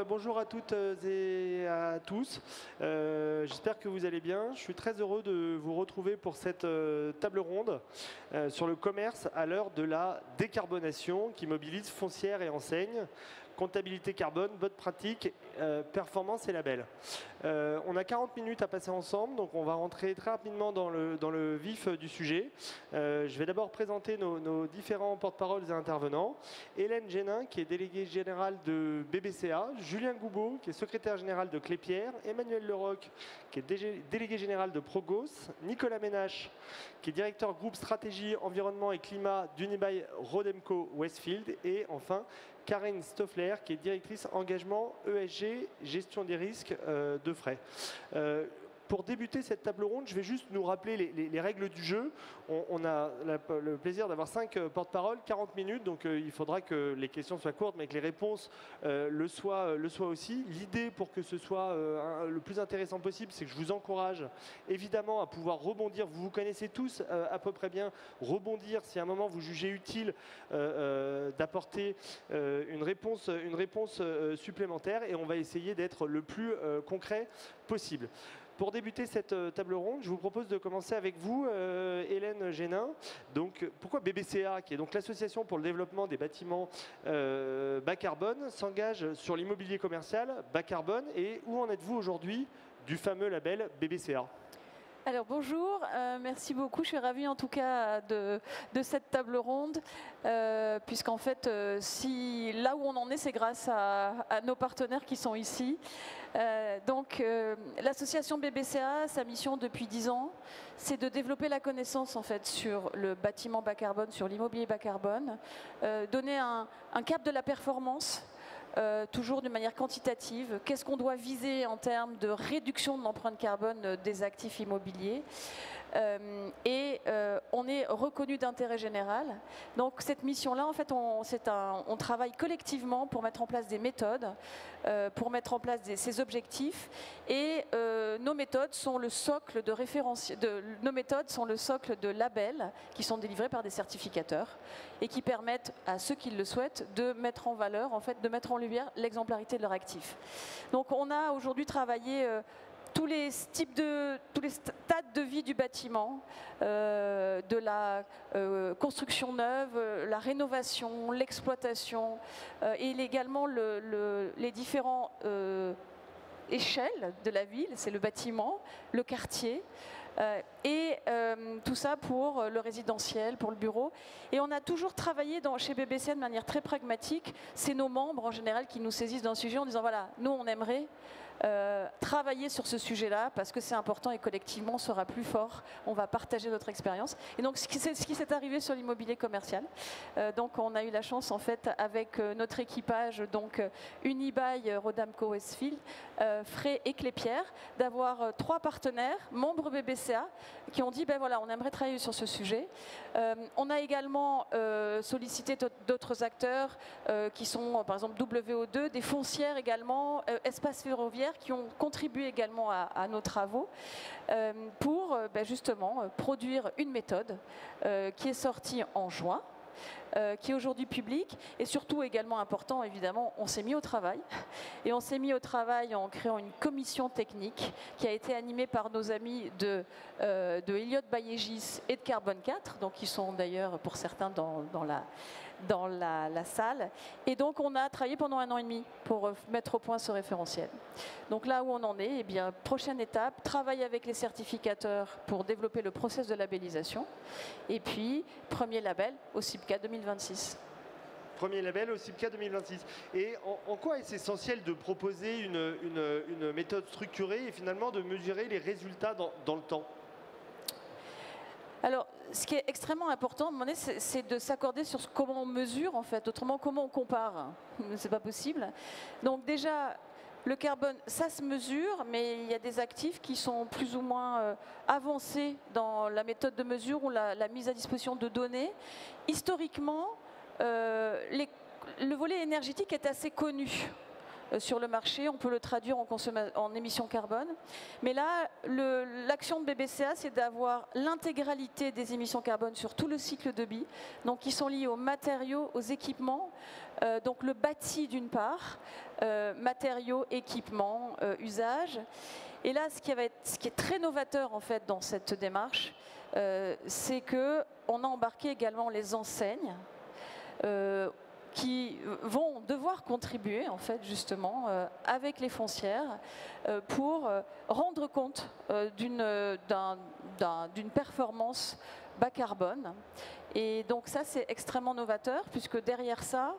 Bonjour à toutes et à tous, j'espère que vous allez bien. Je suis très heureux de vous retrouver pour cette table ronde sur le commerce à l'heure de la décarbonation qui mobilise foncières et enseignes, comptabilité carbone, bonne pratique, performance et label. On a 40 minutes à passer ensemble, donc on va rentrer très rapidement dans le vif du sujet. Je vais d'abord présenter nos différents porte-paroles et intervenants. Hélène Génin, qui est déléguée générale de BBCA, Julien Goubeau, qui est secrétaire général de Clépierre, Emmanuel Leroc, qui est délégué général de Progos, Nicolas Ménache, qui est directeur groupe stratégie, environnement et climat d'Unibail Rodemco Westfield, et enfin Karine Stoffler, qui est directrice engagement ESG, gestion des risques de frais. Pour débuter cette table ronde, je vais juste nous rappeler les règles du jeu. On a le plaisir d'avoir 5 porte-paroles, 40 minutes, donc il faudra que les questions soient courtes, mais que les réponses le soient aussi. L'idée pour que ce soit le plus intéressant possible, c'est que je vous encourage évidemment à pouvoir rebondir. Vous vous connaissez tous à peu près bien. Rebondir si à un moment vous jugez utile d'apporter une réponse supplémentaire, et on va essayer d'être le plus concret possible. Pour débuter cette table ronde, je vous propose de commencer avec vous, Hélène Génin. Donc, pourquoi BBCA, qui est donc l'association pour le développement des bâtiments bas carbone, s'engage sur l'immobilier commercial bas carbone, et où en êtes-vous aujourd'hui du fameux label BBCA ? Alors bonjour, merci beaucoup, je suis ravie en tout cas de cette table ronde, puisqu'en fait, si là où on en est, c'est grâce à nos partenaires qui sont ici. L'association BBCA, sa mission depuis 10 ans, c'est de développer la connaissance en fait sur le bâtiment bas carbone, sur l'immobilier bas carbone, donner un cap de la performance. Toujours de manière quantitative, qu'est-ce qu'on doit viser en termes de réduction de l'empreinte carbone des actifs immobiliers. On est reconnu d'intérêt général. Donc cette mission-là, en fait, on travaille collectivement pour mettre en place des méthodes, pour mettre en place ces objectifs. Et nos méthodes sont le socle de référence. Nos méthodes sont le socle de labels qui sont délivrés par des certificateurs et qui permettent à ceux qui le souhaitent de mettre en valeur, en fait, de mettre en lumière l'exemplarité de leur actif. Donc on a aujourd'hui travaillé tous les stades de vie du bâtiment, de la construction neuve, la rénovation, l'exploitation, et également les différents échelles de la ville, c'est le bâtiment, le quartier, tout ça pour le résidentiel, pour le bureau. Et on a toujours travaillé chez BBC de manière très pragmatique. C'est nos membres en général qui nous saisissent dans le sujet en disant voilà, nous on aimerait travailler sur ce sujet-là parce que c'est important et collectivement on sera plus fort, on va partager notre expérience. Et donc c'est ce qui s'est arrivé sur l'immobilier commercial. Donc on a eu la chance en fait avec notre équipage, donc Unibail Rodamco Westfield, Frey et Clépierre, d'avoir 3 partenaires, membres BBCA, qui ont dit ben voilà, on aimerait travailler sur ce sujet. On a également sollicité d'autres acteurs qui sont par exemple WO2, des foncières également, Espace Ferroviaire, qui ont contribué également à nos travaux pour justement produire une méthode qui est sortie en juin, qui est aujourd'hui publique, et surtout également important, évidemment, on s'est mis au travail. Et on s'est mis au travail en créant une commission technique qui a été animée par nos amis de Elliott Bayégis et de Carbone 4, donc qui sont d'ailleurs pour certains dans la salle. Et donc on a travaillé pendant 1 an et demi pour mettre au point ce référentiel. Donc là où on en est, eh bien, prochaine étape, travailler avec les certificateurs pour développer le process de labellisation. Et puis, premier label au CIPCA 2026. Premier label au CIPCA 2026. Et en quoi est-ce essentiel de proposer une méthode structurée et finalement de mesurer les résultats dans le temps ? Alors, ce qui est extrêmement important, c'est de s'accorder sur comment on mesure, en fait. Autrement, comment on compare. C'est pas possible. Donc déjà, le carbone, ça se mesure, mais il y a des actifs qui sont plus ou moins avancés dans la méthode de mesure ou la mise à disposition de données. Historiquement, le volet énergétique est assez connu. sur le marché, on peut le traduire en émissions carbone. Mais là, l'action de BBCA, c'est d'avoir l'intégralité des émissions carbone sur tout le cycle de vie, donc qui sont liées aux matériaux, aux équipements, donc le bâti d'une part, matériaux, équipements, usages. Et là, ce qui est très novateur en fait dans cette démarche, c'est qu'on a embarqué également les enseignes qui vont devoir contribuer en fait justement avec les foncières pour rendre compte d'une performance bas carbone. Et donc ça, c'est extrêmement novateur puisque derrière ça,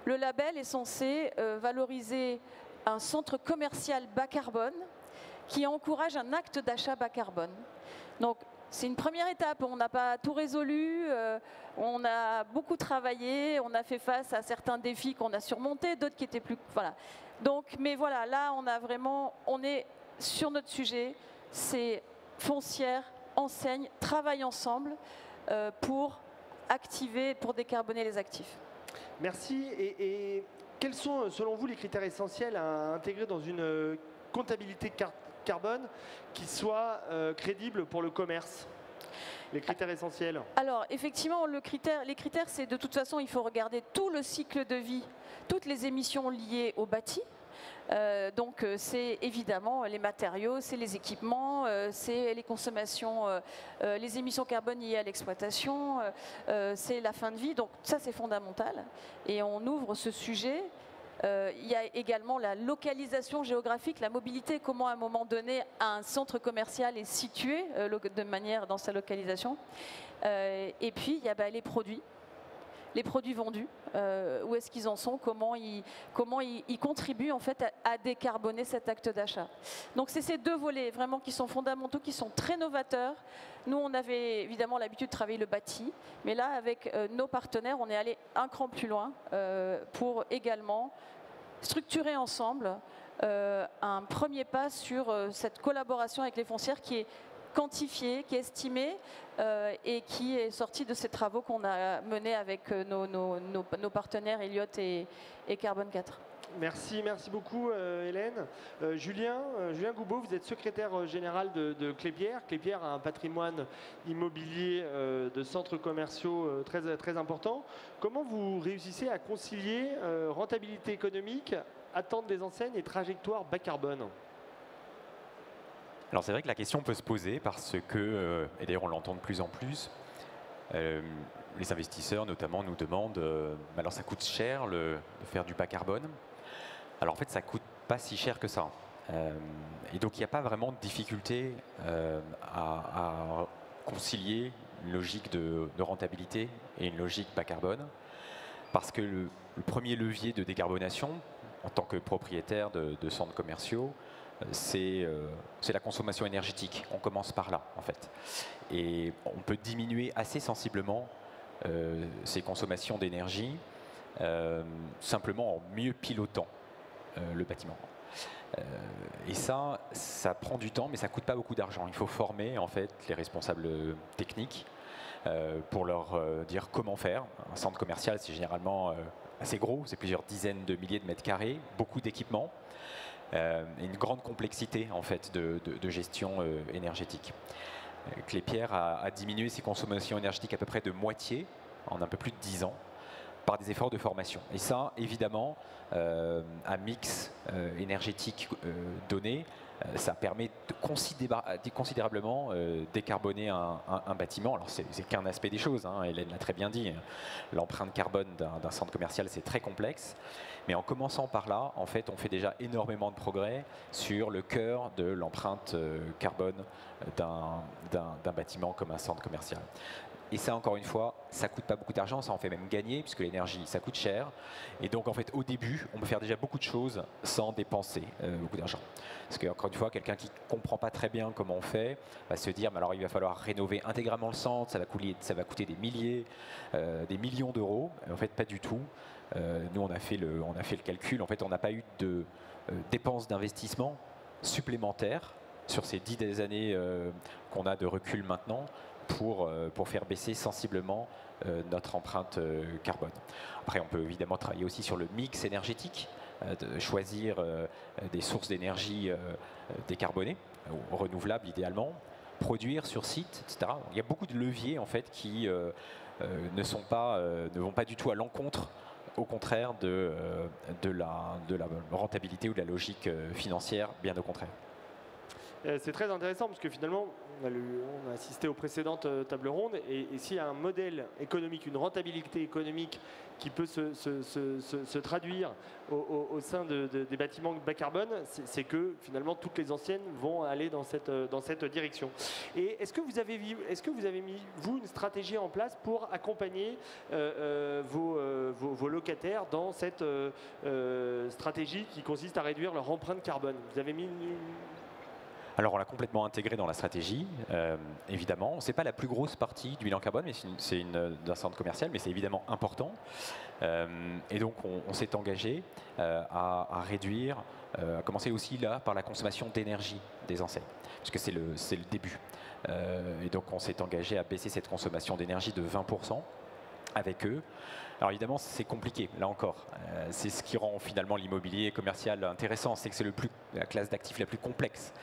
le label est censé valoriser un centre commercial bas carbone qui encourage un acte d'achat bas carbone. Donc, c'est une première étape, on n'a pas tout résolu, on a beaucoup travaillé, on a fait face à certains défis qu'on a surmontés, d'autres qui étaient plus... Voilà. Donc, mais voilà, là, on est sur notre sujet, c'est foncière, enseigne, travaillent ensemble pour activer, pour décarboner les actifs. Merci. Et quels sont, selon vous, les critères essentiels à intégrer dans une comptabilité carbone qui soit crédible pour le commerce? Les critères essentiels. Alors, effectivement, les critères, c'est de toute façon, il faut regarder tout le cycle de vie, toutes les émissions liées au bâti. Donc, c'est évidemment les matériaux, c'est les équipements, c'est les consommations, les émissions carbone liées à l'exploitation, c'est la fin de vie. Donc, ça, c'est fondamental. Et on ouvre ce sujet. Il y a également la localisation géographique, la mobilité, comment à un moment donné un centre commercial est situé de manière dans sa localisation. Et puis il y a les produits vendus, où est-ce qu'ils en sont, comment ils contribuent en fait à décarboner cet acte d'achat. Donc c'est ces deux volets vraiment qui sont fondamentaux, qui sont très novateurs. Nous on avait évidemment l'habitude de travailler le bâti, mais là avec nos partenaires on est allé un cran plus loin pour également structurer ensemble un premier pas sur cette collaboration avec les foncières qui est quantifiée, qui est estimée et qui est sortie de ces travaux qu'on a menés avec nos partenaires Elliott et Carbone 4. Merci beaucoup Hélène. Julien Goubeau, vous êtes secrétaire général de Klépierre. Klépierre a un patrimoine immobilier de centres commerciaux très important. Comment vous réussissez à concilier rentabilité économique, attente des enseignes et trajectoire bas carbone? Alors c'est vrai que la question peut se poser parce que, et d'ailleurs on l'entend de plus en plus, les investisseurs notamment nous demandent alors ça coûte cher de faire du bas carbone. Alors en fait ça coûte pas si cher que ça. Et donc il n'y a pas vraiment de difficulté à concilier une logique de rentabilité et une logique bas carbone. Parce que le premier levier de décarbonation, en tant que propriétaire de centres commerciaux, c'est la consommation énergétique. On commence par là, en fait. Et on peut diminuer assez sensiblement ces consommations d'énergie simplement en mieux pilotant le bâtiment. Et ça prend du temps, mais ça ne coûte pas beaucoup d'argent. Il faut former, en fait, les responsables techniques pour leur dire comment faire. Un centre commercial, c'est généralement assez gros, c'est plusieurs dizaines de milliers de mètres carrés, beaucoup d'équipements. Une grande complexité en fait de gestion énergétique. Klépierre a diminué ses consommations énergétiques à peu près de moitié en un peu plus de 10 ans par des efforts de formation. Et ça, évidemment, un mix énergétique donné, ça permet de considérablement décarboner un bâtiment. Alors c'est qu'un aspect des choses, hein, Hélène l'a très bien dit. L'empreinte carbone d'un centre commercial, c'est très complexe. Mais en commençant par là, en fait, on fait déjà énormément de progrès sur le cœur de l'empreinte carbone d'un bâtiment comme un centre commercial. Et ça, encore une fois, ça ne coûte pas beaucoup d'argent, ça en fait même gagner, puisque l'énergie, ça coûte cher. Et donc, en fait, au début, on peut faire déjà beaucoup de choses sans dépenser beaucoup d'argent. Parce qu'encore une fois, quelqu'un qui ne comprend pas très bien comment on fait va se dire, mais alors il va falloir rénover intégralement le centre, ça va coûter des millions d'euros. En fait, pas du tout. Nous, on a fait le calcul. En fait, on n'a pas eu de dépenses d'investissement supplémentaires sur ces 10 années qu'on a de recul maintenant pour faire baisser sensiblement notre empreinte carbone. Après, on peut évidemment travailler aussi sur le mix énergétique. de choisir des sources d'énergie décarbonées, ou renouvelables idéalement, produire sur site, etc. Il y a beaucoup de leviers en fait qui ne vont pas du tout à l'encontre, au contraire de la rentabilité ou de la logique financière, bien au contraire. C'est très intéressant parce que finalement, on a assisté aux précédentes tables rondes et s'il y a un modèle économique, une rentabilité économique qui peut se traduire au sein des bâtiments bas carbone, c'est que finalement toutes les anciennes vont aller dans cette direction. Et est-ce que vous avez mis, vous, une stratégie en place pour accompagner vos locataires dans cette stratégie qui consiste à réduire leur empreinte carbone? Vous avez mis Alors on l'a complètement intégré dans la stratégie, évidemment. Ce n'est pas la plus grosse partie du bilan carbone, mais c'est d'un centre commercial, mais c'est évidemment important. Et donc on s'est engagé à réduire, à commencer aussi là par la consommation d'énergie des enseignes, puisque c'est le début. Et donc on s'est engagé à baisser cette consommation d'énergie de 20% avec eux. Alors évidemment, c'est compliqué, là encore. C'est ce qui rend finalement l'immobilier commercial intéressant, c'est que c'est la classe d'actifs la plus complexe.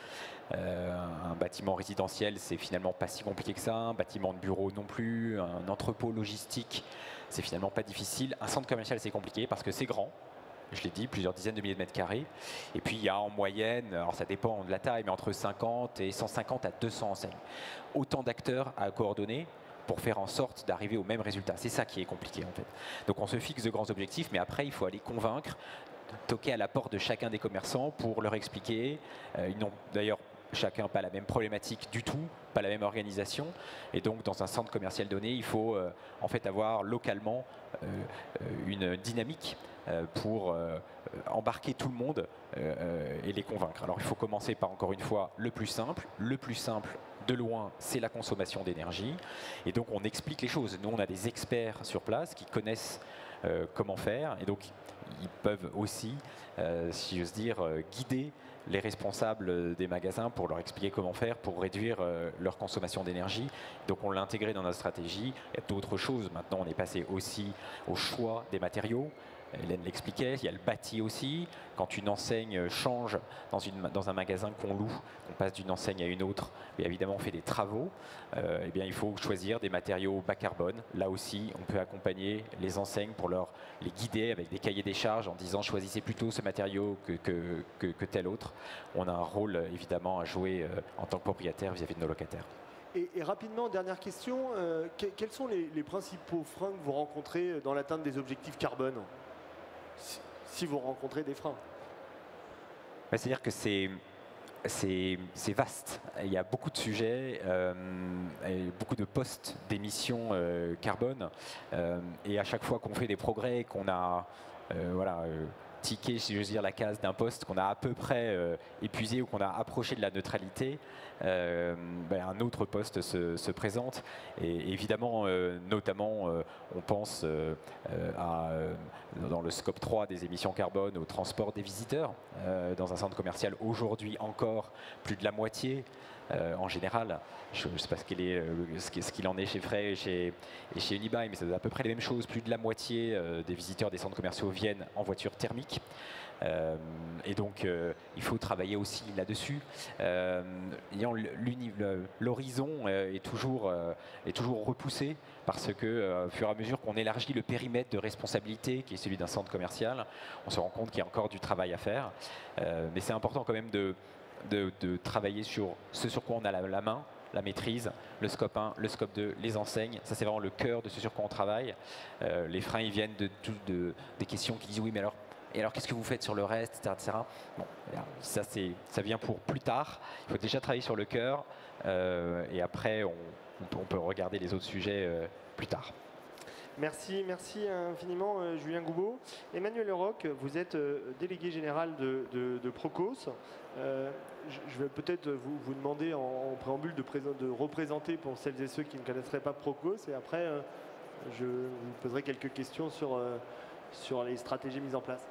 Un bâtiment résidentiel, c'est finalement pas si compliqué que ça. Un bâtiment de bureau non plus. Un entrepôt logistique, c'est finalement pas difficile. Un centre commercial, c'est compliqué parce que c'est grand. Je l'ai dit, plusieurs dizaines de milliers de mètres carrés. Et puis il y a en moyenne, alors ça dépend de la taille, mais entre 50 et 150 à 200 enseignes. Autant d'acteurs à coordonner pour faire en sorte d'arriver au même résultat. C'est ça qui est compliqué en fait. Donc on se fixe de grands objectifs, mais après il faut aller convaincre, toquer à la porte de chacun des commerçants pour leur expliquer. Ils n'ont d'ailleurs chacun pas la même problématique du tout, pas la même organisation. Et donc dans un centre commercial donné, il faut en fait avoir localement une dynamique pour embarquer tout le monde et les convaincre. Alors il faut commencer par, encore une fois, le plus simple. Le plus simple, de loin, c'est la consommation d'énergie. Et donc on explique les choses. Nous, on a des experts sur place qui connaissent comment faire. Et donc ils peuvent aussi, si j'ose dire, guider les responsables des magasins pour leur expliquer comment faire pour réduire leur consommation d'énergie. Donc on l'a intégré dans notre stratégie. Il y a d'autres choses. Maintenant, on est passé aussi au choix des matériaux. Hélène l'expliquait, il y a le bâti aussi. Quand une enseigne change dans un magasin qu'on loue, on passe d'une enseigne à une autre, et évidemment on fait des travaux, eh bien, il faut choisir des matériaux bas carbone. Là aussi, on peut accompagner les enseignes pour les guider avec des cahiers des charges en disant choisissez plutôt ce matériau que tel autre. On a un rôle évidemment à jouer en tant que propriétaire vis-à-vis de nos locataires. Et rapidement, dernière question, quels sont les principaux freins que vous rencontrez dans l'atteinte des objectifs carbone ? Si vous rencontrez des freins. C'est-à-dire que c'est vaste. Il y a beaucoup de sujets, et beaucoup de postes d'émissions carbone. Et à chaque fois qu'on fait des progrès, qu'on a tické, si j'ose dire, la case d'un poste qu'on a à peu près épuisé ou qu'on a approché de la neutralité, un autre poste se présente. Et évidemment, notamment, on pense dans le scope 3 des émissions carbone au transport des visiteurs. Dans un centre commercial, aujourd'hui encore, plus de la moitié. En général, je ne sais pas ce qu'il en est chez Frey et chez Unibail, mais c'est à peu près les mêmes choses. Plus de la moitié des visiteurs des centres commerciaux viennent en voiture thermique. Et donc, il faut travailler aussi là-dessus. L'horizon est toujours repoussé parce que, au fur et à mesure qu'on élargit le périmètre de responsabilité qui est celui d'un centre commercial, on se rend compte qu'il y a encore du travail à faire. Mais c'est important quand même de travailler sur ce sur quoi on a la main, la maîtrise, le scope 1, le scope 2, les enseignes. Ça, c'est vraiment le cœur de ce sur quoi on travaille. Les freins, ils viennent des questions qui disent oui, mais alors qu'est-ce que vous faites sur le reste, etc. etc. Bon, ça vient pour plus tard. Il faut déjà travailler sur le cœur et après, on peut regarder les autres sujets plus tard. Merci infiniment Julien Goubeau. Emmanuel Leroc, vous êtes délégué général de Procos. Je vais peut-être vous demander en préambule de représenter pour celles et ceux qui ne connaisseraient pas Procos et après je vous poserai quelques questions sur les stratégies mises en place.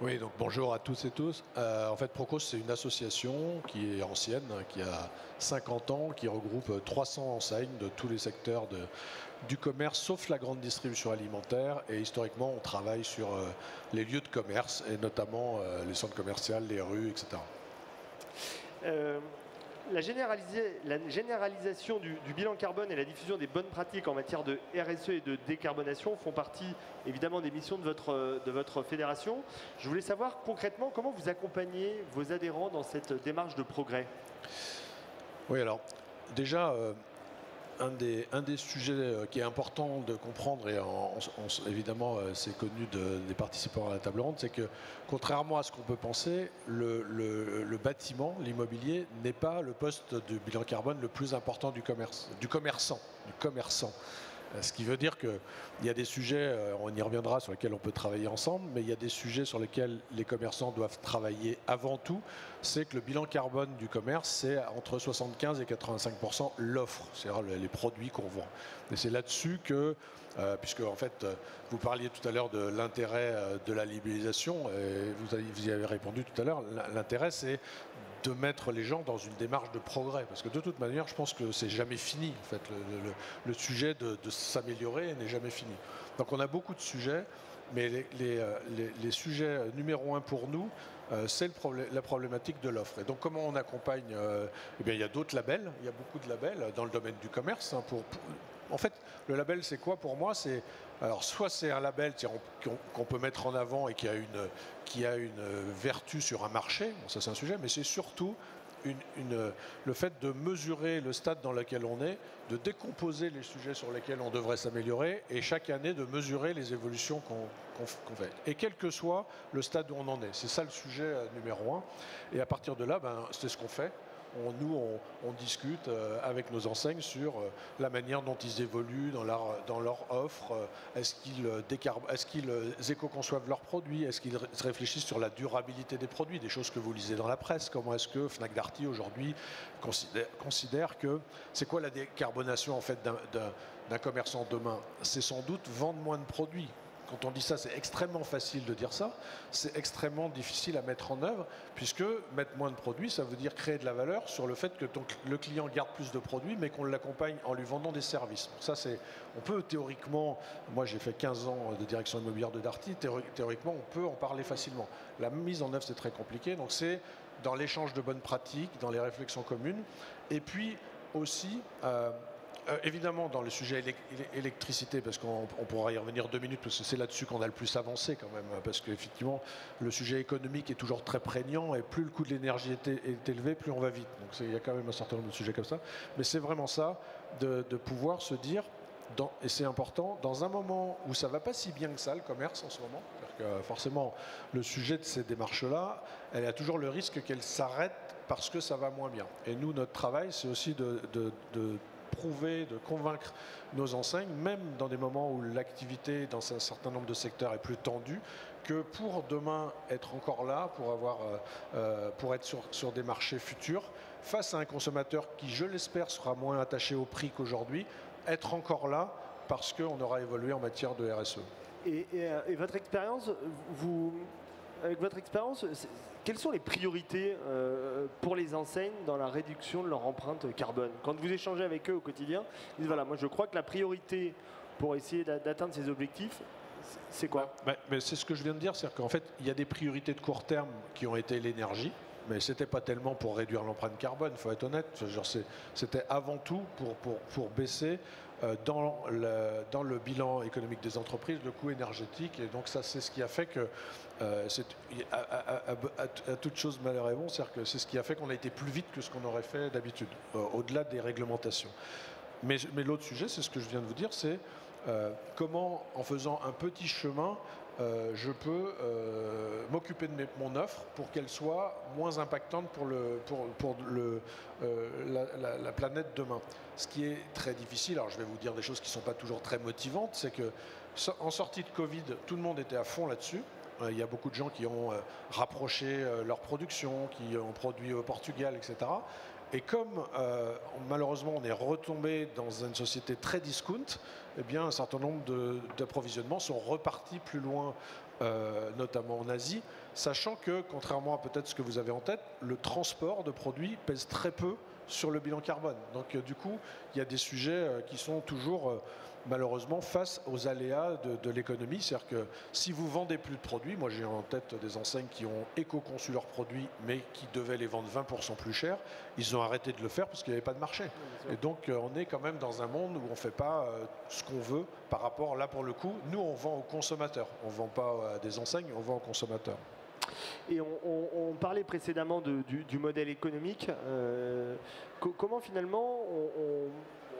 Oui, donc bonjour à tous et tous. En fait, Procos, c'est une association qui est ancienne, qui a 50 ans, qui regroupe 300 enseignes de tous les secteurs du commerce, sauf la grande distribution alimentaire. Et historiquement, on travaille sur les lieux de commerce, et notamment les centres commerciaux, les rues, etc. La généralisation du bilan carbone et la diffusion des bonnes pratiques en matière de RSE et de décarbonation font partie évidemment des missions de votre fédération. Je voulais savoir concrètement comment vous accompagnez vos adhérents dans cette démarche de progrès. Oui, alors déjà, un des sujets qui est important de comprendre, et évidemment c'est connu des participants à la table ronde, c'est que contrairement à ce qu'on peut penser, le bâtiment, l'immobilier, n'est pas le poste de bilan carbone le plus important du commerçant. Ce qui veut dire qu'il y a des sujets, on y reviendra, sur lesquels on peut travailler ensemble, mais il y a des sujets sur lesquels les commerçants doivent travailler avant tout. C'est que le bilan carbone du commerce, c'est entre 75 et 85% l'offre, c'est-à-dire les produits qu'on vend. Et c'est là-dessus que, puisque en fait, vous parliez tout à l'heure de l'intérêt de la libellisation, et vous y avez répondu tout à l'heure, l'intérêt c'est de mettre les gens dans une démarche de progrès. Parce que de toute manière, je pense que c'est jamais fini. En fait, le sujet de s'améliorer n'est jamais fini. Donc on a beaucoup de sujets, mais les sujets numéro un pour nous, c'est la problématique de l'offre. Et donc comment on accompagne eh bien, il y a d'autres labels, il y a beaucoup de labels dans le domaine du commerce. Hein, en fait, le label, c'est quoi pour moi? Alors, soit c'est un label qu'on peut mettre en avant et qui a une vertu sur un marché, bon, ça c'est un sujet, mais c'est surtout le fait de mesurer le stade dans lequel on est, de décomposer les sujets sur lesquels on devrait s'améliorer et chaque année de mesurer les évolutions qu'on fait. Et quel que soit le stade où on en est. C'est ça le sujet numéro un. Et à partir de là, c'est ce qu'on fait. On discute avec nos enseignes sur la manière dont ils évoluent dans leur offre. Est-ce qu'ils éco-conçoivent leurs produits? Est-ce qu'ils réfléchissent sur la durabilité des produits? Des choses que vous lisez dans la presse. Comment est-ce que Fnac Darty aujourd'hui considère que c'est quoi la décarbonation en fait d'un commerçant demain? C'est sans doute vendre moins de produits. Quand on dit ça, c'est extrêmement facile de dire ça, c'est extrêmement difficile à mettre en œuvre, puisque mettre moins de produits, ça veut dire créer de la valeur sur le fait que le client garde plus de produits, mais qu'on l'accompagne en lui vendant des services. Ça, on peut théoriquement, moi j'ai fait 15 ans de direction immobilière de Darty, théoriquement on peut en parler facilement. La mise en œuvre, c'est très compliqué, donc c'est dans l'échange de bonnes pratiques, dans les réflexions communes, et puis aussi... évidemment, dans le sujet électricité, parce qu'on pourra y revenir 2 minutes, parce que c'est là-dessus qu'on a le plus avancé quand même, parce qu'effectivement, le sujet économique est toujours très prégnant, et plus le coût de l'énergie est élevé, plus on va vite. Donc il y a quand même un certain nombre de sujets comme ça. Mais c'est vraiment ça, de pouvoir se dire, et c'est important, dans un moment où ça ne va pas si bien que ça, le commerce en ce moment, que forcément, le sujet de ces démarches-là, elle a toujours le risque qu'elle s'arrête parce que ça va moins bien. Et nous, notre travail, c'est aussi de prouver, de convaincre nos enseignes, même dans des moments où l'activité dans un certain nombre de secteurs est plus tendue, que pour demain être encore là, pour être sur des marchés futurs, face à un consommateur qui, je l'espère, sera moins attaché au prix qu'aujourd'hui, être encore là parce qu'on aura évolué en matière de RSE. Et votre expérience, avec votre expérience, quelles sont les priorités pour les enseignes dans la réduction de leur empreinte carbone? Quand vous échangez avec eux au quotidien, ils disent voilà, moi je crois que la priorité pour essayer d'atteindre ces objectifs, c'est quoi? Mais c'est ce que je viens de dire, c'est-à-dire qu'en fait, il y a des priorités de court terme qui ont été l'énergie, mais ce n'était pas tellement pour réduire l'empreinte carbone, il faut être honnête. C'était avant tout pour baisser dans le bilan économique des entreprises le coût énergétique. Et donc ça, c'est ce qui a fait que, à toute chose malheur est bon, c'est-à-dire que c'est ce qui a fait qu'on a été plus vite que ce qu'on aurait fait d'habitude, au-delà des réglementations. Mais l'autre sujet, c'est ce que je viens de vous dire, c'est comment, en faisant un petit chemin, je peux m'occuper de mon offre pour qu'elle soit moins impactante pour la planète demain. Ce qui est très difficile, alors je vais vous dire des choses qui ne sont pas toujours très motivantes, c'est que en sortie de Covid, tout le monde était à fond là-dessus. Il y a beaucoup de gens qui ont rapproché leur production, qui ont produit au Portugal, etc. Et comme malheureusement on est retombé dans une société très discount, eh bien un certain nombre d'approvisionnements sont repartis plus loin, notamment en Asie, sachant que, contrairement à peut-être ce que vous avez en tête, le transport de produits pèse très peu sur le bilan carbone. Donc du coup, il y a des sujets qui sont toujours malheureusement face aux aléas de l'économie. C'est-à-dire que si vous vendez plus de produits, moi j'ai en tête des enseignes qui ont éco-conçu leurs produits mais qui devaient les vendre 20% plus cher, ils ont arrêté de le faire parce qu'il n'y avait pas de marché. Et donc on est quand même dans un monde où on ne fait pas ce qu'on veut par rapport, là pour le coup, nous on vend aux consommateurs, on ne vend pas à des enseignes, on vend aux consommateurs. Et on parlait précédemment du modèle économique. Comment finalement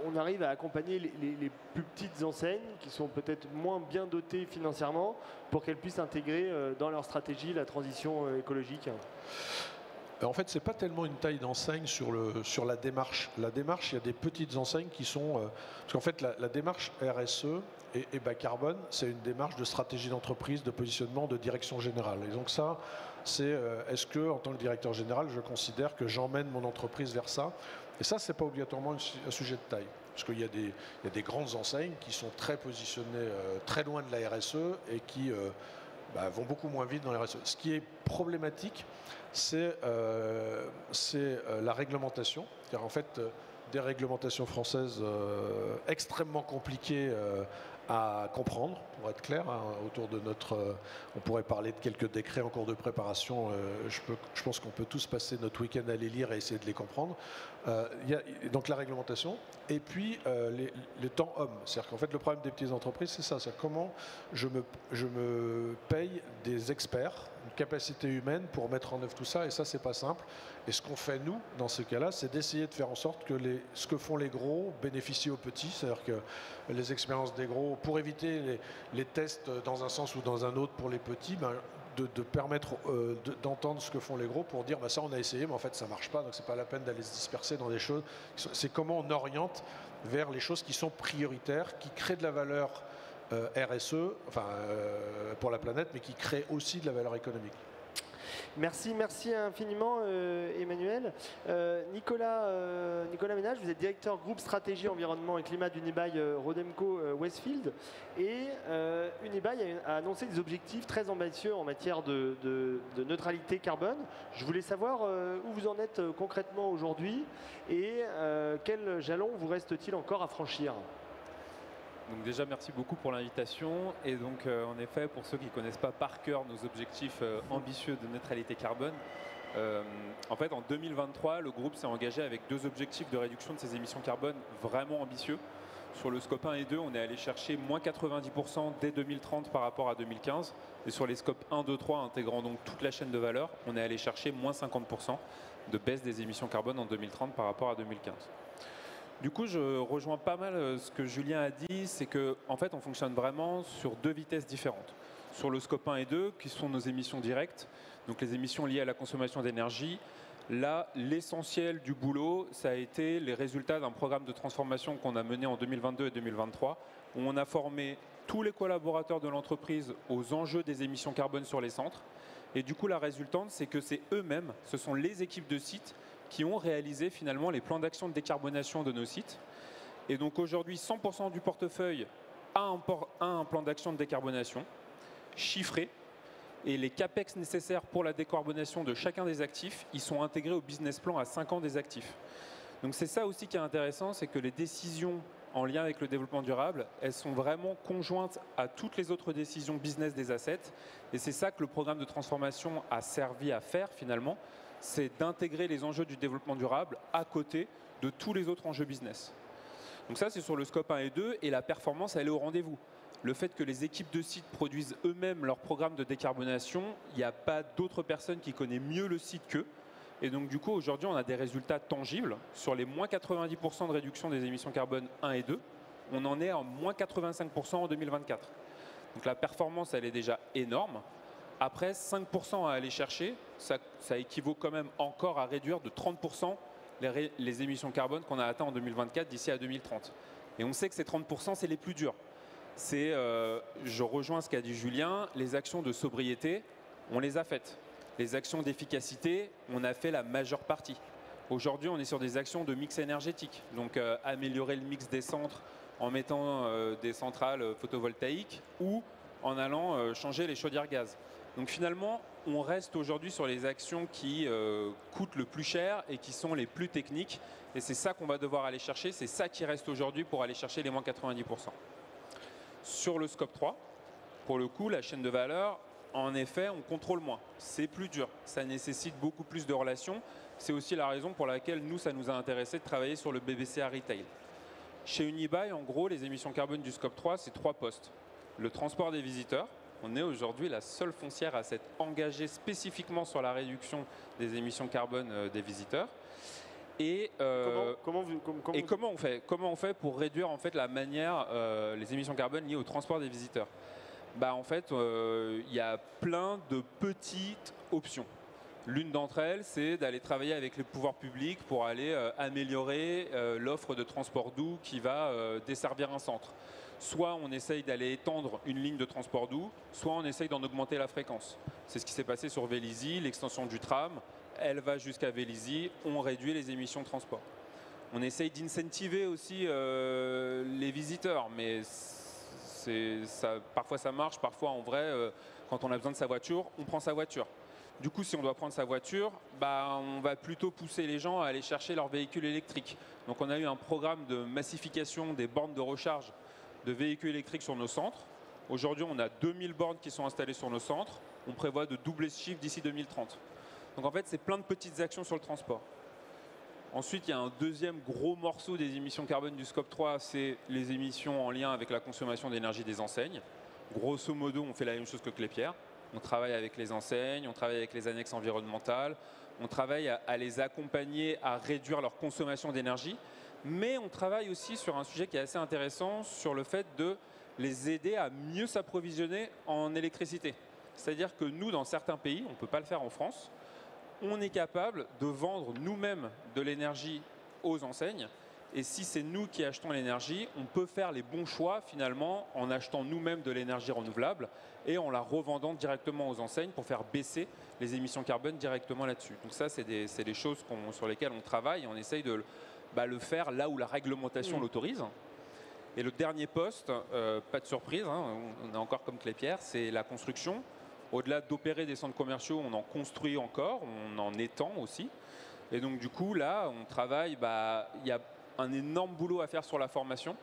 on arrive à accompagner les plus petites enseignes qui sont peut-être moins bien dotées financièrement pour qu'elles puissent intégrer dans leur stratégie la transition écologique? En fait, ce n'est pas tellement une taille d'enseigne sur la démarche. La démarche, il y a des petites enseignes qui sont... parce qu'en fait, la démarche RSE et bas carbone, c'est une démarche de stratégie d'entreprise, de positionnement, de direction générale. Et donc ça, c'est est-ce que, en tant que directeur général, je considère que j'emmène mon entreprise vers ça? Et ça, ce n'est pas obligatoirement un sujet de taille. Parce qu'il y a des grandes enseignes qui sont très positionnées très loin de la RSE et qui vont beaucoup moins vite dans la RSE. Ce qui est problématique, c'est la réglementation. Car en fait, des réglementations françaises extrêmement compliquées à comprendre, pour être clair, hein, autour de notre... on pourrait parler de quelques décrets en cours de préparation. Je pense qu'on peut tous passer notre week-end à les lire et essayer de les comprendre. Il y a donc la réglementation et puis les temps hommes. C'est-à-dire qu'en fait, le problème des petites entreprises, c'est ça. C'est comment je me paye des experts, une capacité humaine pour mettre en œuvre tout ça. Et ça, c'est pas simple. Et ce qu'on fait, nous, dans ce cas-là, c'est d'essayer de faire en sorte que ce que font les gros bénéficie aux petits. C'est-à-dire que les expériences des gros, pour éviter les tests dans un sens ou dans un autre pour les petits, de permettre d'entendre ce que font les gros pour dire ça on a essayé mais en fait ça marche pas, donc c'est pas la peine d'aller se disperser dans des choses. C'est comment on oriente vers les choses qui sont prioritaires, qui créent de la valeur RSE, pour la planète, mais qui créent aussi de la valeur économique. Merci infiniment Emmanuel. Nicolas Ménage, vous êtes directeur groupe stratégie environnement et climat d'Unibail Rodemco Westfield. Et Unibail a annoncé des objectifs très ambitieux en matière de neutralité carbone. Je voulais savoir où vous en êtes concrètement aujourd'hui et quels jalons vous reste-t-il encore à franchir? Donc déjà, merci beaucoup pour l'invitation. Et donc, en effet, pour ceux qui ne connaissent pas par cœur nos objectifs ambitieux de neutralité carbone, en fait, en 2023, le groupe s'est engagé avec 2 objectifs de réduction de ses émissions carbone vraiment ambitieux. Sur le scope 1 et 2, on est allé chercher moins 90% dès 2030 par rapport à 2015. Et sur les scopes 1, 2, 3, intégrant donc toute la chaîne de valeur, on est allé chercher moins 50% de baisse des émissions carbone en 2030 par rapport à 2015. Du coup, je rejoins pas mal ce que Julien a dit, c'est qu'en fait, on fonctionne vraiment sur 2 vitesses différentes. Sur le scope 1 et 2, qui sont nos émissions directes, donc les émissions liées à la consommation d'énergie, là, l'essentiel du boulot, ça a été les résultats d'un programme de transformation qu'on a mené en 2022 et 2023, où on a formé tous les collaborateurs de l'entreprise aux enjeux des émissions carbone sur les centres. Et du coup, la résultante, c'est que c'est eux-mêmes, ce sont les équipes de site qui ont réalisé finalement les plans d'action de décarbonation de nos sites. Et donc aujourd'hui, 100% du portefeuille a un plan d'action de décarbonation chiffré. Et les CAPEX nécessaires pour la décarbonation de chacun des actifs, ils sont intégrés au business plan à 5 ans des actifs. Donc c'est ça aussi qui est intéressant, c'est que les décisions en lien avec le développement durable, elles sont vraiment conjointes à toutes les autres décisions business des assets. Et c'est ça que le programme de transformation a servi à faire finalement, c'est d'intégrer les enjeux du développement durable à côté de tous les autres enjeux business. Donc ça, c'est sur le scope 1 et 2, et la performance, elle est au rendez-vous. Le fait que les équipes de site produisent eux-mêmes leur programme de décarbonation, il n'y a pas d'autre personne qui connaît mieux le site qu'eux. Et donc du coup, aujourd'hui, on a des résultats tangibles. Sur les moins 90% de réduction des émissions carbone 1 et 2, on en est à moins 85% en 2024. Donc la performance, elle est déjà énorme. Après, 5% à aller chercher, ça équivaut quand même encore à réduire de 30% les émissions carbone qu'on a atteint en 2024 d'ici à 2030. Et on sait que ces 30%, c'est les plus durs. Je rejoins ce qu'a dit Julien, les actions de sobriété, on les a faites. Les actions d'efficacité, on a fait la majeure partie. Aujourd'hui, on est sur des actions de mix énergétique. Donc, améliorer le mix des centres en mettant des centrales photovoltaïques ou en allant changer les chaudières gaz. Donc finalement, on reste aujourd'hui sur les actions qui coûtent le plus cher et qui sont les plus techniques. Et c'est ça qu'on va devoir aller chercher, c'est ça qui reste aujourd'hui pour aller chercher les moins 90%. Sur le scope 3, pour le coup, la chaîne de valeur, en effet, on contrôle moins. C'est plus dur, ça nécessite beaucoup plus de relations. C'est aussi la raison pour laquelle nous, ça nous a intéressé de travailler sur le BBCA Retail. Chez Unibail, en gros, les émissions carbone du scope 3, c'est 3 postes. Le transport des visiteurs. On est aujourd'hui la seule foncière à s'être engagée spécifiquement sur la réduction des émissions carbone des visiteurs. Et, comment on fait pour réduire en fait la manière, les émissions carbone liées au transport des visiteurs? Bah, en fait, il y a plein de petites options. L'une d'entre elles, c'est d'aller travailler avec les pouvoirs publics pour aller améliorer l'offre de transport doux qui va desservir un centre. Soit on essaye d'aller étendre une ligne de transport doux, soit on essaye d'en augmenter la fréquence. C'est ce qui s'est passé sur Vélizy, l'extension du tram, elle va jusqu'à Vélizy, on réduit les émissions de transport. On essaye d'incentiver aussi les visiteurs, mais parfois ça marche, parfois en vrai, quand on a besoin de sa voiture, on prend sa voiture. Du coup, si on doit prendre sa voiture, bah, on va plutôt pousser les gens à aller chercher leur véhicule électrique. Donc on a eu un programme de massification des bornes de recharge de véhicules électriques sur nos centres. Aujourd'hui, on a 2000 bornes qui sont installées sur nos centres. On prévoit de doubler ce chiffre d'ici 2030. Donc en fait, c'est plein de petites actions sur le transport. Ensuite, il y a un deuxième gros morceau des émissions carbone du scope 3, c'est les émissions en lien avec la consommation d'énergie des enseignes. Grosso modo, on fait la même chose que Clépierre. On travaille avec les enseignes, on travaille avec les annexes environnementales, on travaille à les accompagner à réduire leur consommation d'énergie. Mais on travaille aussi sur un sujet qui est assez intéressant, sur le fait de les aider à mieux s'approvisionner en électricité. C'est-à-dire que nous, dans certains pays, on ne peut pas le faire en France, on est capable de vendre nous-mêmes de l'énergie aux enseignes. Et si c'est nous qui achetons l'énergie, on peut faire les bons choix finalement en achetant nous-mêmes de l'énergie renouvelable et en la revendant directement aux enseignes pour faire baisser les émissions carbone directement là-dessus. Donc ça, c'est des choses sur lesquelles on travaille et on essaye de le faire là où la réglementation l'autorise. Et le dernier poste, pas de surprise, hein, on est encore comme Clépierre, c'est la construction. Au-delà d'opérer des centres commerciaux, on en construit encore, on en étend aussi. Et donc du coup, là, on travaille, il y a un énorme boulot à faire sur la formation.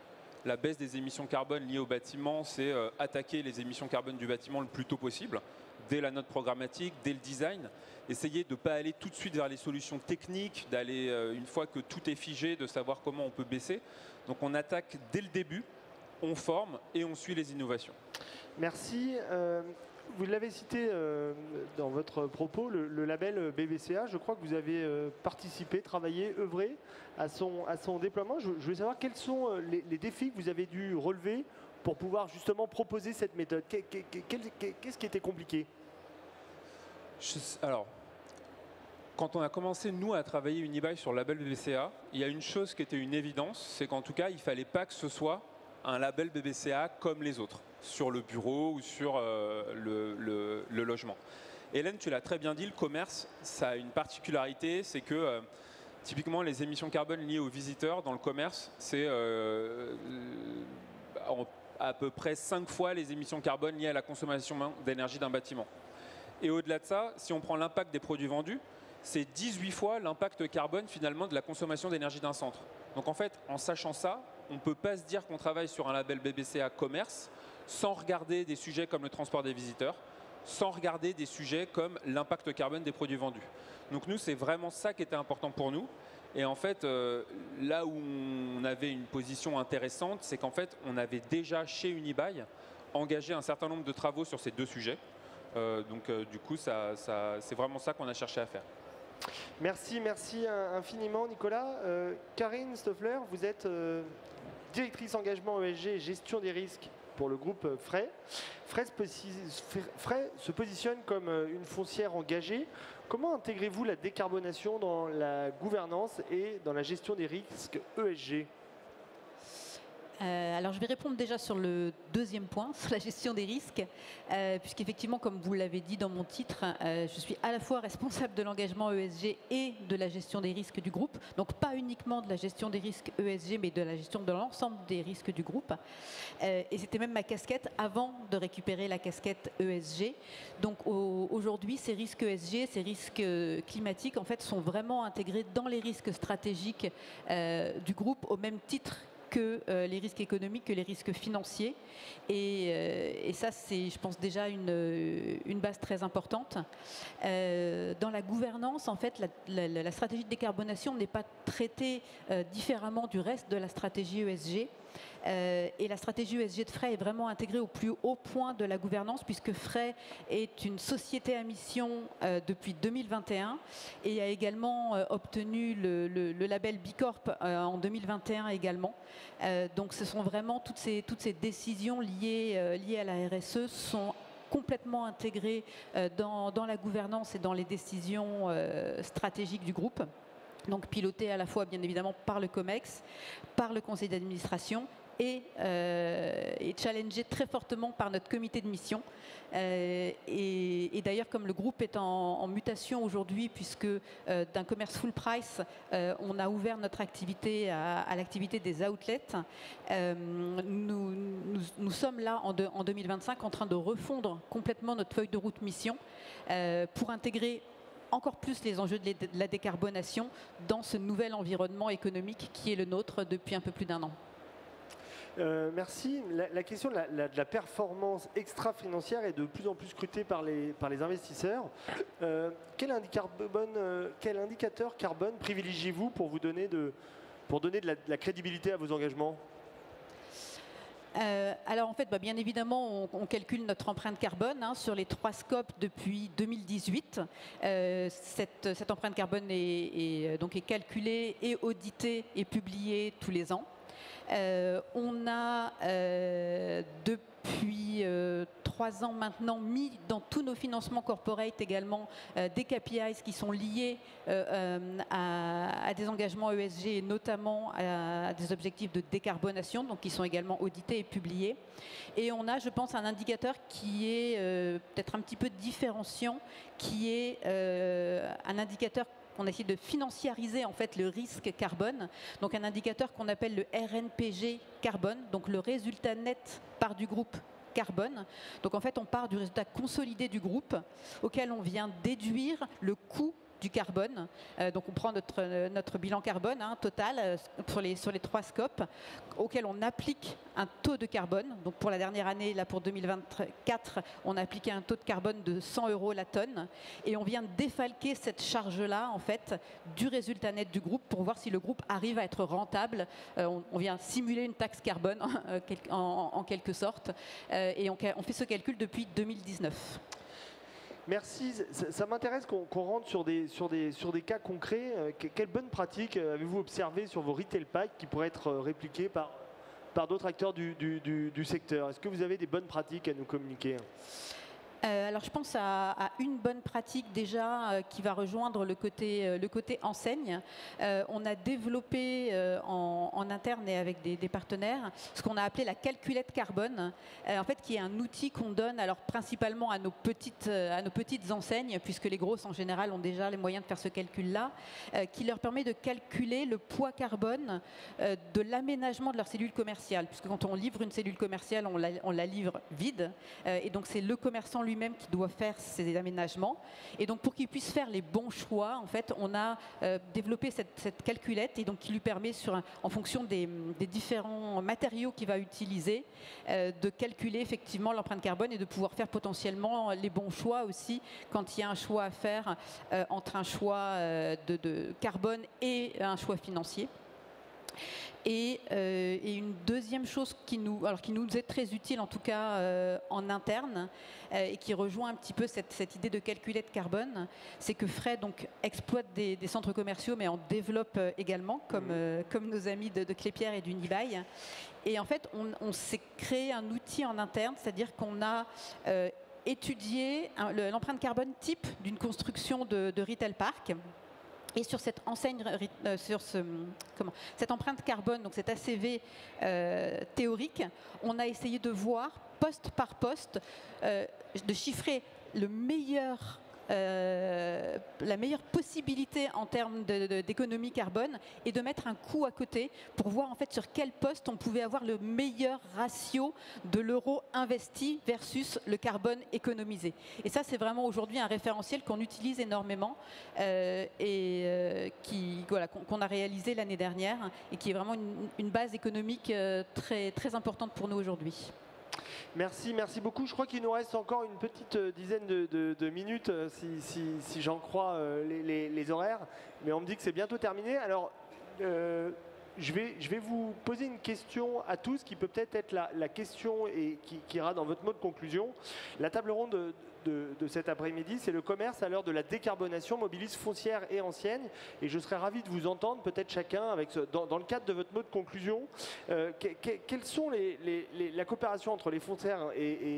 La baisse des émissions carbone liées au bâtiment, c'est attaquer les émissions carbone du bâtiment le plus tôt possible, dès la note programmatique, dès le design. Essayer de ne pas aller tout de suite vers les solutions techniques, d'aller, une fois que tout est figé, de savoir comment on peut baisser. Donc on attaque dès le début, on forme et on suit les innovations. Merci. Vous l'avez cité dans votre propos, le label BBCA. Je crois que vous avez participé, travaillé, œuvré à son déploiement. Je voulais savoir quels sont les défis que vous avez dû relever pour pouvoir justement proposer cette méthode. Qu'est-ce qui était compliqué? Alors, quand on a commencé, nous, à travailler Unibail sur le label BBCA, il y a une chose qui était une évidence, c'est qu'en tout cas, il ne fallait pas que ce soit un label BBCA comme les autres, sur le bureau ou sur le logement. Hélène, tu l'as très bien dit, le commerce, ça a une particularité, c'est que typiquement les émissions carbone liées aux visiteurs dans le commerce, c'est à peu près 5 fois les émissions carbone liées à la consommation d'énergie d'un bâtiment. Et au-delà de ça, si on prend l'impact des produits vendus, c'est 18 fois l'impact carbone finalement de la consommation d'énergie d'un centre. Donc en fait, en sachant ça, on ne peut pas se dire qu'on travaille sur un label BBCA commerce sans regarder des sujets comme le transport des visiteurs, sans regarder des sujets comme l'impact carbone des produits vendus. Donc nous, c'est vraiment ça qui était important pour nous. Et en fait, là où on avait une position intéressante, c'est qu'en fait, on avait déjà chez Unibail engagé un certain nombre de travaux sur ces deux sujets. Du coup, c'est vraiment ça qu'on a cherché à faire. Merci infiniment Nicolas. Karine Stoffler, vous êtes directrice engagement ESG et gestion des risques pour le groupe Frey. Frey se positionne comme une foncière engagée. Comment intégrez-vous la décarbonation dans la gouvernance et dans la gestion des risques ESG ? Alors je vais répondre déjà sur le deuxième point, sur la gestion des risques, puisqu'effectivement, comme vous l'avez dit dans mon titre, je suis à la fois responsable de l'engagement ESG et de la gestion des risques du groupe. Donc pas uniquement de la gestion des risques ESG, mais de la gestion de l'ensemble des risques du groupe. Et c'était même ma casquette avant de récupérer la casquette ESG. Donc aujourd'hui, ces risques ESG, ces risques climatiques, en fait, sont vraiment intégrés dans les risques stratégiques du groupe au même titre que les risques économiques, que les risques financiers. Et ça, c'est, je pense, déjà une base très importante. Dans la gouvernance, en fait, la stratégie de décarbonation n'est pas traitée différemment du reste de la stratégie ESG. Et la stratégie ESG de Frey est vraiment intégrée au plus haut point de la gouvernance, puisque Frey est une société à mission depuis 2021 et a également obtenu le label B Corp en 2021 également. Donc ce sont vraiment toutes ces décisions liées à la RSE sont complètement intégrées dans la gouvernance et dans les décisions stratégiques du groupe. Donc pilotées à la fois bien évidemment par le COMEX, par le conseil d'administration et challengé très fortement par notre comité de mission. Et d'ailleurs, comme le groupe est en mutation aujourd'hui, puisque d'un commerce full price, on a ouvert notre activité à l'activité des outlets, nous sommes là en 2025 en train de refondre complètement notre feuille de route mission pour intégrer encore plus les enjeux de la décarbonation dans ce nouvel environnement économique qui est le nôtre depuis un peu plus d'1 an. Merci. La question de la performance extra-financière est de plus en plus scrutée par les investisseurs. Quel indicateur carbone privilégiez-vous pour donner de la crédibilité à vos engagements ? Alors en fait, bien évidemment, on calcule notre empreinte carbone sur les 3 scopes depuis 2018. Cette empreinte carbone est calculée et auditée et publiée tous les ans. On a depuis 3 ans maintenant mis dans tous nos financements corporate également des KPIs qui sont liés à des engagements ESG et notamment à des objectifs de décarbonation, donc qui sont également audités et publiés. Et on a, je pense, un indicateur qui est peut-être un petit peu différenciant, qui est un indicateur on a essayé de financiariser en fait le risque carbone, donc un indicateur qu'on appelle le RNPG carbone, donc le résultat net part du groupe carbone. Donc en fait on part du résultat consolidé du groupe auquel on vient déduire le coût du carbone. Donc on prend notre bilan carbone total sur les 3 scopes auquel on applique un taux de carbone. Donc pour la dernière année, là pour 2024, on a appliqué un taux de carbone de 100 € la tonne et on vient défalquer cette charge-là en fait du résultat net du groupe pour voir si le groupe arrive à être rentable. On vient simuler une taxe carbone en quelque sorte et on fait ce calcul depuis 2019. Merci. Ça m'intéresse qu'on rentre sur des cas concrets. Quelles bonnes pratiques avez-vous observées sur vos retail packs qui pourraient être répliquées par d'autres acteurs du secteur? Est-ce que vous avez des bonnes pratiques à nous communiquer? Alors je pense à une bonne pratique déjà qui va rejoindre le côté enseigne. On a développé en interne et avec des partenaires ce qu'on a appelé la calculette carbone, en fait qui est un outil qu'on donne alors principalement à nos petites enseignes, puisque les grosses en général ont déjà les moyens de faire ce calcul-là, qui leur permet de calculer le poids carbone de l'aménagement de leur cellule commerciale, puisque quand on livre une cellule commerciale, on la livre vide, et donc c'est le commerçant lui-même qui doit faire ces aménagements. Et donc pour qu'il puisse faire les bons choix, en fait, on a développé cette calculette et donc qui lui permet, en fonction des différents matériaux qu'il va utiliser, de calculer effectivement l'empreinte carbone et de pouvoir faire potentiellement les bons choix aussi quand il y a un choix à faire entre un choix de carbone et un choix financier. Et une deuxième chose qui nous est très utile, en tout cas en interne, et qui rejoint un petit peu cette idée de calculette carbone, c'est que Frey donc, exploite des centres commerciaux, mais en développe également, comme nos amis de Clépierre et d'Unibail. Et en fait, on s'est créé un outil en interne, c'est-à-dire qu'on a étudié l'empreinte carbone type d'une construction de retail park. Et sur cette enseigne, sur cette empreinte carbone, donc cet ACV théorique, on a essayé de voir, poste par poste, de chiffrer le meilleur, la meilleure possibilité en termes d'économie carbone et de mettre un coût à côté pour voir en fait sur quel poste on pouvait avoir le meilleur ratio de l'euro investi versus le carbone économisé. Et ça, c'est vraiment aujourd'hui un référentiel qu'on utilise énormément qu'on a réalisé l'année dernière et qui est vraiment une base économique très, très importante pour nous aujourd'hui. Merci beaucoup. Je crois qu'il nous reste encore une petite dizaine de minutes, si j'en crois les horaires. Mais on me dit que c'est bientôt terminé. Alors, je vais vous poser une question à tous, qui peut peut-être être la question et qui ira dans votre mot de conclusion. La table ronde de cet après-midi, c'est le commerce à l'heure de la décarbonation, mobilise foncière et ancienne. Et je serais ravi de vous entendre, peut-être chacun, dans le cadre de votre mot de conclusion, quelles sont la coopération entre les foncières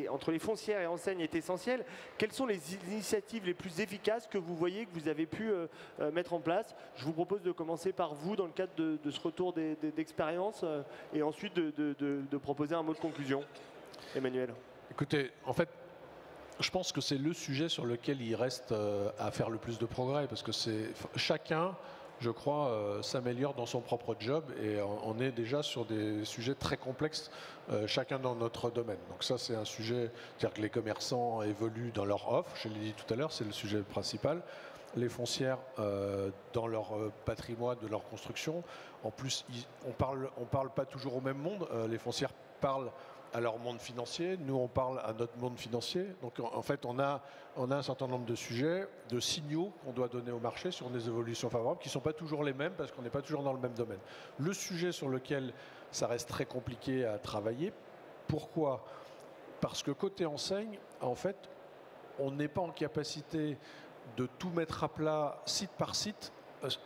entre les foncières et enseignes est essentielle. Quelles sont les initiatives les plus efficaces que vous voyez, que vous avez pu mettre en place? Je vous propose de commencer par vous dans le cadre de ce retour d'expérience et ensuite de proposer un mot de conclusion. Emmanuel. Écoutez, en fait, je pense que c'est le sujet sur lequel il reste à faire le plus de progrès, parce que chacun, je crois, s'améliore dans son propre job et on est déjà sur des sujets très complexes, chacun dans notre domaine. Donc ça, c'est un sujet, c'est-à-dire que les commerçants évoluent dans leur offre, je l'ai dit tout à l'heure, c'est le sujet principal. Les foncières dans leur patrimoine, de leur construction. En plus, on parle pas toujours au même monde. Les foncières parlent à leur monde financier, nous on parle à notre monde financier. Donc en fait on a un certain nombre de sujets, de signaux qu'on doit donner au marché sur des évolutions favorables qui ne sont pas toujours les mêmes parce qu'on n'est pas toujours dans le même domaine. Le sujet sur lequel ça reste très compliqué à travailler, pourquoi? Parce que côté enseigne, en fait, on n'est pas en capacité de tout mettre à plat site par site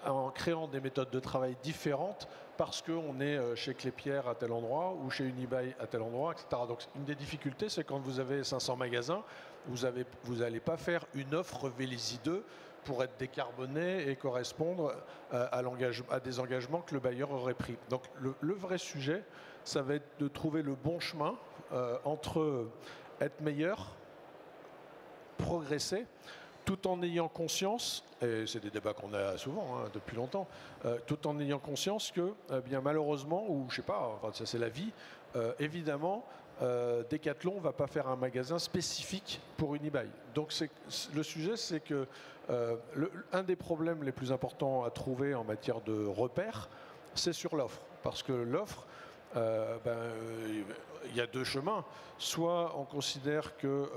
en créant des méthodes de travail différentes parce qu'on est chez Clépierre à tel endroit ou chez Unibail à tel endroit, etc. Donc une des difficultés, c'est quand vous avez 500 magasins, vous n'allez pas faire une offre Vélizy 2 pour être décarboné et correspondre à des engagements que le bailleur aurait pris. Donc le vrai sujet, ça va être de trouver le bon chemin entre être meilleur, progresser, tout en ayant conscience, et c'est des débats qu'on a souvent depuis longtemps, tout en ayant conscience que, bien malheureusement, ou je sais pas, enfin, ça c'est la vie, évidemment, Decathlon ne va pas faire un magasin spécifique pour Unibail. Donc le sujet, c'est que un des problèmes les plus importants à trouver en matière de repères, c'est sur l'offre. Parce que l'offre, il y a deux chemins. Soit on considère que,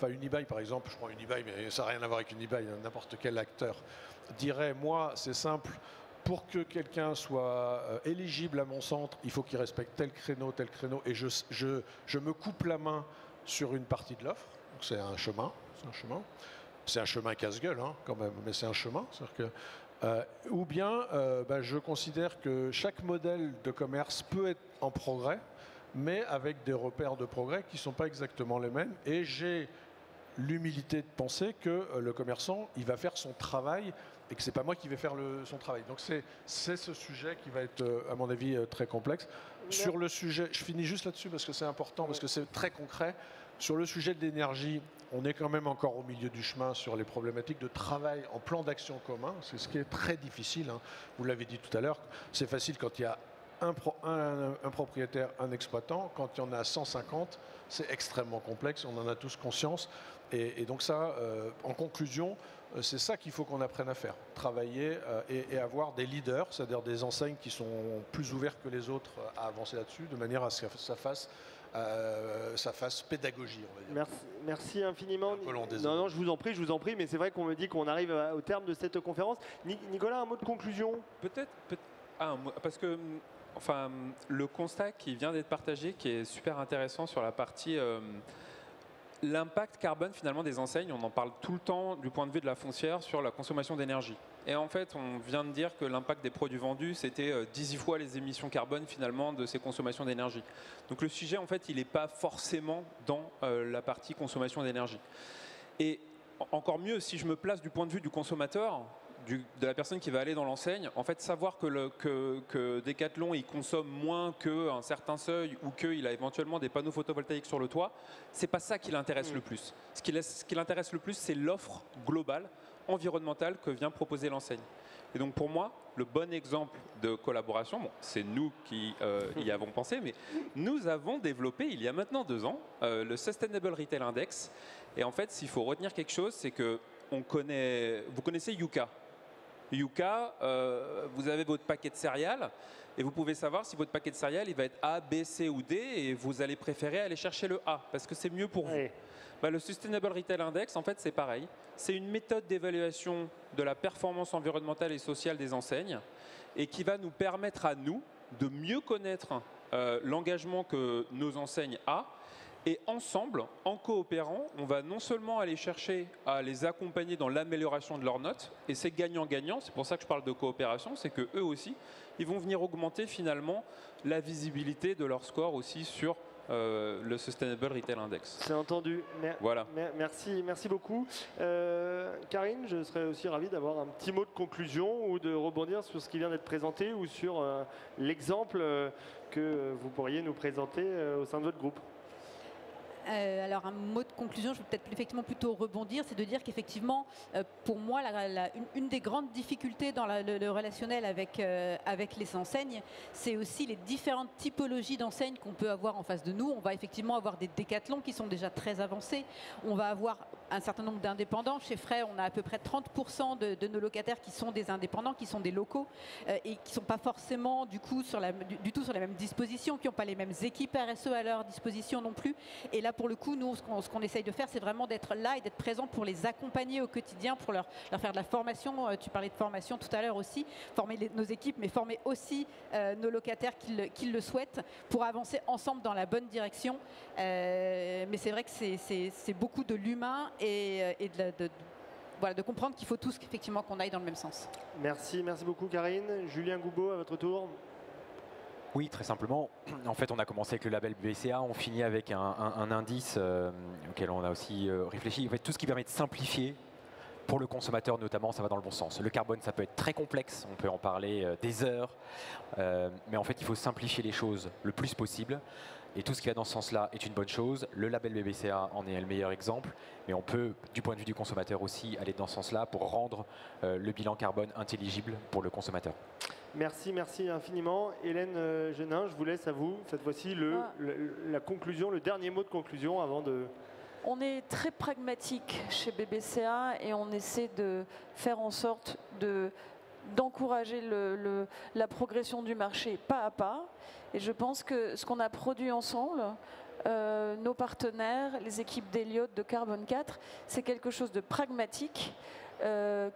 Unibail par exemple, je prends Unibail, mais ça n'a rien à voir avec Unibail, n'importe quel acteur dirait, moi c'est simple, pour que quelqu'un soit éligible à mon centre, il faut qu'il respecte tel créneau, et je me coupe la main sur une partie de l'offre. C'est un chemin, c'est un chemin casse-gueule quand même, mais c'est un chemin. C'est-à-dire que ou bien je considère que chaque modèle de commerce peut être en progrès, mais avec des repères de progrès qui ne sont pas exactement les mêmes. Et j'ai l'humilité de penser que le commerçant, il va faire son travail et que ce n'est pas moi qui vais faire son travail. Donc c'est ce sujet qui va être, à mon avis, très complexe. Sur le sujet, je finis juste là-dessus parce que c'est important, parce que c'est très concret. Sur le sujet de l'énergie, on est quand même encore au milieu du chemin sur les problématiques de travail en plan d'action commun. C'est ce qui est très difficile. Vous l'avez dit tout à l'heure, c'est facile quand il y a un propriétaire, un exploitant. Quand il y en a 150, c'est extrêmement complexe. On en a tous conscience. Et donc ça, en conclusion, c'est ça qu'il faut qu'on apprenne à faire. Travailler et avoir des leaders, c'est-à-dire des enseignes qui sont plus ouvertes que les autres à avancer là-dessus, de manière à ce que ça fasse pédagogie, on va dire. Merci infiniment. Un peu long, non, je vous en prie, mais c'est vrai qu'on me dit qu'on arrive au terme de cette conférence. Nicolas, un mot de conclusion? Peut-être parce que le constat qui vient d'être partagé, qui est super intéressant sur la partie l'impact carbone finalement des enseignes, on en parle tout le temps du point de vue de la foncière sur la consommation d'énergie. Et en fait, on vient de dire que l'impact des produits vendus, c'était 10 fois les émissions carbone finalement de ces consommations d'énergie. Donc le sujet, en fait, il n'est pas forcément dans la partie consommation d'énergie. Et encore mieux, si je me place du point de vue du consommateur, de la personne qui va aller dans l'enseigne, en fait, savoir que Decathlon il consomme moins qu'un certain seuil ou qu'il a éventuellement des panneaux photovoltaïques sur le toit, c'est pas ça qui l'intéresse le plus. Ce qui l'intéresse le plus, c'est l'offre globale environnementale que vient proposer l'enseigne. Et donc pour moi, le bon exemple de collaboration, bon, c'est nous qui y avons pensé, mais nous avons développé il y a maintenant 2 ans le Sustainable Retail Index. Et en fait, s'il faut retenir quelque chose, c'est que vous connaissez Yuka. Yuka, vous avez votre paquet de céréales et vous pouvez savoir si votre paquet de céréales il va être A, B, C ou D et vous allez préférer aller chercher le A parce que c'est mieux pour vous. Bah, le Sustainable Retail Index, en fait, c'est pareil. C'est une méthode d'évaluation de la performance environnementale et sociale des enseignes et qui va nous permettre à nous de mieux connaître l'engagement que nos enseignes ont. Et ensemble, en coopérant, on va non seulement aller chercher à les accompagner dans l'amélioration de leurs notes, et c'est gagnant-gagnant, c'est pour ça que je parle de coopération, c'est qu'eux aussi, ils vont venir augmenter finalement la visibilité de leur score aussi sur le Sustainable Retail Index. C'est entendu. Voilà. Merci beaucoup. Karine, je serais aussi ravi d'avoir un petit mot de conclusion ou de rebondir sur ce qui vient d'être présenté ou sur l'exemple que vous pourriez nous présenter au sein de votre groupe. Alors un mot de conclusion, je vais peut-être effectivement plutôt rebondir, c'est de dire qu'effectivement, pour moi, une des grandes difficultés dans le relationnel avec les enseignes, c'est aussi les différentes typologies d'enseignes qu'on peut avoir en face de nous. On va effectivement avoir des décathlons qui sont déjà très avancés. On va avoir un certain nombre d'indépendants. Chez Frey, on a à peu près 30% de nos locataires qui sont des indépendants, qui sont des locaux et qui ne sont pas forcément du tout sur la même disposition, qui n'ont pas les mêmes équipes RSE à leur disposition non plus. Et là, pour le coup, nous, ce qu'on essaye de faire, c'est vraiment d'être là et d'être présent pour les accompagner au quotidien, pour leur faire de la formation. Tu parlais de formation tout à l'heure aussi, former nos équipes, mais former aussi nos locataires qui le souhaitent pour avancer ensemble dans la bonne direction. Mais c'est vrai que c'est beaucoup de l'humain et de comprendre qu'il faut tous effectivement qu'on aille dans le même sens. Merci beaucoup Karine. Julien Goubeau, à votre tour. Oui, très simplement. En fait, on a commencé avec le label BCA, on finit avec un indice auquel on a aussi réfléchi. En fait, tout ce qui permet de simplifier pour le consommateur notamment, ça va dans le bon sens. Le carbone, ça peut être très complexe, on peut en parler des heures, mais en fait, il faut simplifier les choses le plus possible. Et tout ce qui va dans ce sens-là est une bonne chose. Le label BBCA en est le meilleur exemple, mais on peut, du point de vue du consommateur aussi, aller dans ce sens-là pour rendre le bilan carbone intelligible pour le consommateur. Merci infiniment. Hélène Genin, je vous laisse à vous, cette fois-ci, la conclusion, le dernier mot de conclusion avant de... On est très pragmatique chez BBCA et on essaie de faire en sorte d'encourager la progression du marché pas à pas. Et je pense que ce qu'on a produit ensemble, nos partenaires, les équipes d'Eliott, de Carbone 4, c'est quelque chose de pragmatique,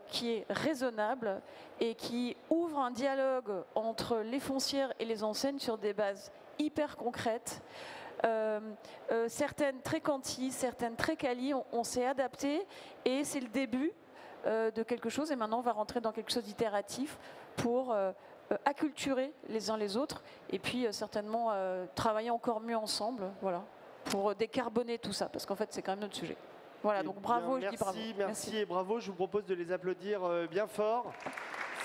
qui est raisonnable et qui ouvre un dialogue entre les foncières et les enseignes sur des bases hyper concrètes. Certaines très quanti, certaines très quali, on s'est adapté et c'est le début de quelque chose et maintenant on va rentrer dans quelque chose d'itératif pour acculturer les uns les autres et puis certainement travailler encore mieux ensemble, voilà, pour décarboner tout ça parce qu'en fait c'est quand même notre sujet. Voilà, donc bravo, je dis bravo. Merci et bravo. Je vous propose de les applaudir bien fort.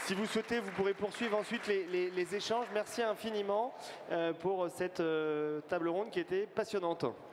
Si vous souhaitez, vous pourrez poursuivre ensuite les échanges. Merci infiniment pour cette table ronde qui était passionnante.